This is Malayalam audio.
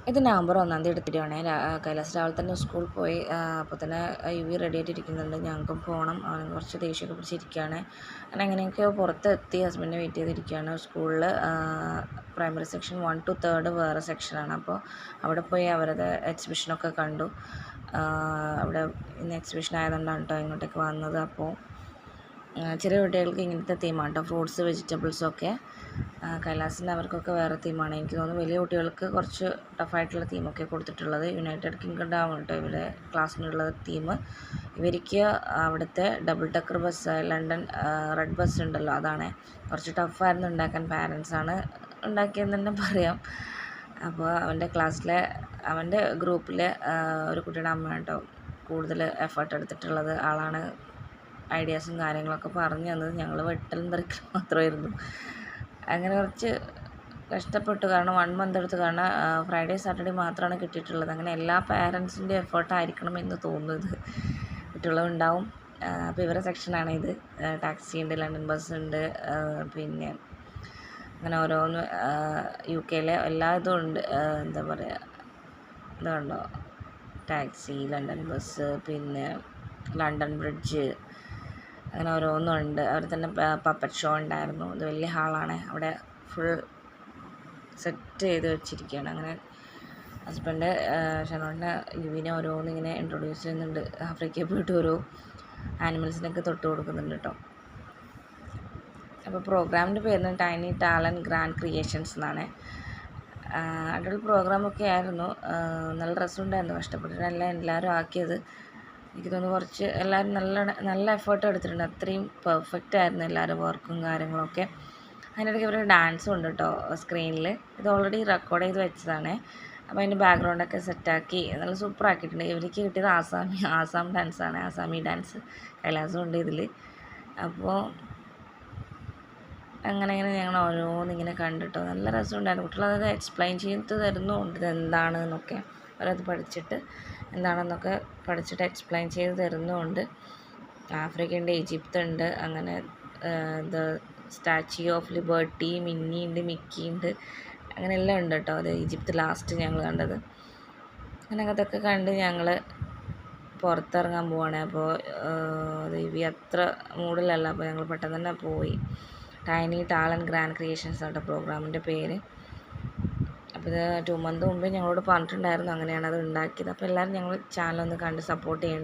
ഇത് നവംബർ 1 എടുത്തിട്ടാണ്. കൈലാസ് രാവിലെ തന്നെ സ്കൂളിൽ പോയി. അപ്പോൾ തന്നെ യുവി റെഡി ആയിട്ടിരിക്കുന്നുണ്ട്. ഞങ്ങൾക്കും പോകണം. അവൻ കുറച്ച് ദേഷ്യമൊക്കെ പിടിച്ചിരിക്കുകയാണ്. അങ്ങനെ എങ്ങനെയൊക്കെയോ പുറത്തെത്തി ഹസ്ബൻഡിനെ വെയിറ്റ് ചെയ്തിരിക്കുകയാണ്. സ്കൂളിൽ പ്രൈമറി സെക്ഷൻ 1 to 3 വേറെ സെക്ഷനാണ്. അപ്പോൾ അവിടെ പോയി അവരത് എക്സിബിഷനൊക്കെ കണ്ടു. അവിടെ ഇന്ന് എക്സിബിഷൻ ആയതുകൊണ്ടാണ് കേട്ടോ ഇങ്ങോട്ടേക്ക് വന്നത്. അപ്പോൾ ചെറിയ കുട്ടികൾക്ക് ഇങ്ങനത്തെ തീമാണ് കേട്ടോ, ഫ്രൂട്ട്സ് വെജിറ്റബിൾസൊക്കെ. കൈലാസിന് അവർക്കൊക്കെ വേറെ തീമാണ്. എനിക്ക് തോന്നുന്നു വലിയ കുട്ടികൾക്ക് കുറച്ച് ടഫായിട്ടുള്ള തീമൊക്കെ കൊടുത്തിട്ടുള്ളത്. യുണൈറ്റഡ് കിങ്ഡം കേട്ടോ ഇവരെ ക്ലാസ്സിനുള്ള തീം. ഇവർക്ക് അവിടുത്തെ double decker bus, London red bus ഉണ്ടല്ലോ, അതാണ് കുറച്ച് ടഫായിരുന്നു ഉണ്ടാക്കാൻ. പാരൻസാണ് ഉണ്ടാക്കിയതെന്ന് തന്നെ പറയാം. അപ്പോൾ അവൻ്റെ ഗ്രൂപ്പിലെ ഒരു കുട്ടിയുടെ അമ്മ കേട്ടോ കൂടുതൽ എഫേർട്ട് എടുത്തിട്ടുള്ളത്. ആളാണ് ഐഡിയാസും കാര്യങ്ങളൊക്കെ പറഞ്ഞു തന്നത്. ഞങ്ങൾ വെട്ടലും തെറിക്കലും മാത്രമായിരുന്നു. അങ്ങനെ കുറച്ച് കഷ്ടപ്പെട്ടു. കാരണം 1 മന്ത് എടുത്ത്, കാരണം ഫ്രൈഡേ സാറ്റർഡേ മാത്രമാണ് കിട്ടിയിട്ടുള്ളത്. അങ്ങനെ എല്ലാ പാരൻസിൻ്റെ എഫേർട്ടായിരിക്കണം എന്ന് തോന്നുന്നത്. കുട്ടികളുണ്ടാവും. അപ്പോൾ ഇവരുടെ സെക്ഷനാണ് ഇത്. ടാക്സി ഉണ്ട്, ലണ്ടൻ ബസ് ഉണ്ട്, പിന്നെ അങ്ങനെ ഓരോന്ന് UK എല്ലാ ഇതും ഉണ്ട്. എന്താ പറയുക, ഇതുണ്ടോ, ടാക്സി, ലണ്ടൻ ബസ്, പിന്നെ ലണ്ടൻ ബ്രിഡ്ജ്, അങ്ങനെ ഓരോന്നുണ്ട്. അവിടെ തന്നെ പപ്പറ്റ് ഷോ ഉണ്ടായിരുന്നു. ഇത് വലിയ ഹാളാണ്. അവിടെ ഫുൾ സെറ്റ് ചെയ്ത് വെച്ചിരിക്കുകയാണ്. അങ്ങനെ ഹസ്ബൻഡ് ഷനോണിനെ യുവിനെ ഓരോന്ന് ഇങ്ങനെ ഇൻട്രൊഡ്യൂസ് ചെയ്യുന്നുണ്ട്. ആഫ്രിക്കയിൽ പോയിട്ട് ഓരോ ആനിമൽസിനൊക്കെ തൊട്ട് കൊടുക്കുന്നുണ്ട് കേട്ടോ. അപ്പോൾ പ്രോഗ്രാമിൻ്റെ പേര് ടൈനി ടാലൻറ്റ് ഗ്രാൻഡ് ക്രിയേഷൻസ് എന്നാണ്. അടിപൊളി പ്രോഗ്രാമൊക്കെ ആയിരുന്നു. നല്ല രസമുണ്ടായിരുന്നു. കഷ്ടപ്പെട്ടിട്ടല്ല എല്ലാവരും ആക്കിയത്. എനിക്ക് തോന്നുന്നു കുറച്ച് എല്ലാവരും നല്ല എഫേർട്ട് എടുത്തിട്ടുണ്ട്. അത്രയും പെർഫെക്റ്റ് ആയിരുന്നു എല്ലാവരും വർക്കും കാര്യങ്ങളൊക്കെ. അതിനിടയ്ക്ക് ഇവർ ഡാൻസും ഉണ്ട് കേട്ടോ സ്ക്രീനിൽ. ഇത് ഓൾറെഡി റെക്കോർഡ് ചെയ്ത് വെച്ചതാണ്. അപ്പോൾ അതിൻ്റെ ബാക്ക്ഗ്രൗണ്ടൊക്കെ സെറ്റാക്കി നല്ല സൂപ്പർ ആക്കിയിട്ടുണ്ട്. ഇവർക്ക് കിട്ടിയത് ആസാം ഡാൻസാണ്, ആസാമി ഡാൻസ്. കൈലാസം ഉണ്ട് ഇതിൽ. അപ്പോൾ അങ്ങനെ ഞങ്ങൾ ഓരോന്നിങ്ങനെ കണ്ടിട്ടോ നല്ല രസമുണ്ടായിരുന്നു. കുട്ടികൾ അതായത് എക്സ്പ്ലെയിൻ ചെയ്ത് തരുന്നുണ്ട് ഇതെന്താണെന്നൊക്കെ. അവരത് പഠിച്ചിട്ട് എന്താണെന്നൊക്കെ പഠിച്ചിട്ട് എക്സ്പ്ലെയിൻ ചെയ്ത് തരുന്നുമുണ്ട്. ആഫ്രിക്കയുണ്ട്, ഈജിപ്ത് ഉണ്ട്, അങ്ങനെ ദ സ്റ്റാച്യു ഓഫ് ലിബർട്ടി, മിന്നി ഉണ്ട്, മിക്കി ഉണ്ട്, അങ്ങനെ എല്ലാം ഉണ്ട് കേട്ടോ. അത് ഈജിപ്ത് ലാസ്റ്റ് ഞങ്ങൾ കണ്ടത്. അങ്ങനെ അതൊക്കെ കണ്ട് ഞങ്ങൾ പുറത്തിറങ്ങാൻ പോവാണ്. അപ്പോൾ ദേവി അത്ര മൂഡിലല്ല. അപ്പോൾ ഞങ്ങൾ പെട്ടെന്ന് തന്നെ പോയി. ടൈനി ടാലൻറ്റ് ഗ്രാൻഡ് ക്രിയേഷൻസ് ആട്ടോ പ്രോഗ്രാമിൻ്റെ പേര്. അപ്പോൾ ഇത് 2 മന്ത് മുമ്പേ ഞങ്ങളോട് പറഞ്ഞിട്ടുണ്ടായിരുന്നു അങ്ങനെയാണ് അത് ഉണ്ടാക്കിയത്. അപ്പോൾ എല്ലാവരും ഞങ്ങൾ ചാനൽ ഒന്ന് കണ്ട് സപ്പോർട്ട് ചെയ്യണേ.